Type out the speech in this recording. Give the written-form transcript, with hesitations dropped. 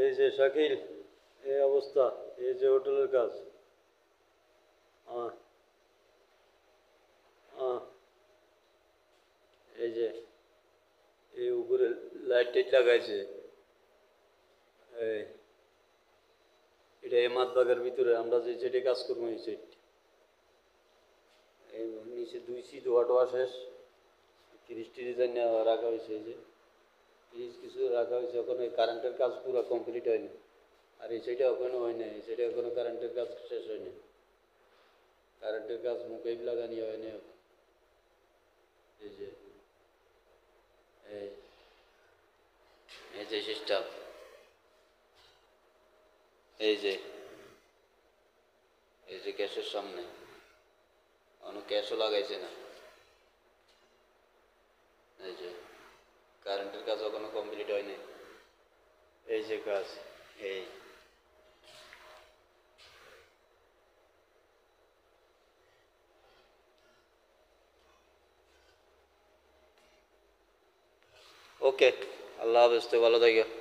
এই যে শাকিল, এই অবস্থা, এই যে হোটেলের কাজ। আহ, আহ, এই যে এই উপরে লাইট টাইট লাগাইছে। এই এটা এমাদবাগের ভিতরে আমরা যে সেটে কাজ করবো এই সেট। এই নিচে দুই সিট ধোয়া টোয়া শেষ, ফ্রিজ ডিজাইন রাখা হয়েছে। এই যে ফ্রিজ কিছু রাখা হয়েছে, ওখানে কারেন্টের কাজ পুরো কমপ্লিট হয়নি। আর এই সাইডে ওখানে হয় না, এই সাইডে এখনো কারেন্টের কাজ শেষ হয়নি। কারেন্টের কাজ মুখেই লাগানি হয়নি। এই যে এই এই যে সিস্টেম, এই যে এই যে গ্যাসের সামনে অনেক গ্যাসও লাগাইছে না। এই যে কারেন্টের কাজ এখনো কমপ্লিট হয়নি। এই যে কাজ, এই ওকে। আল্লাহ হাফেজ, তো ভালো থাকো।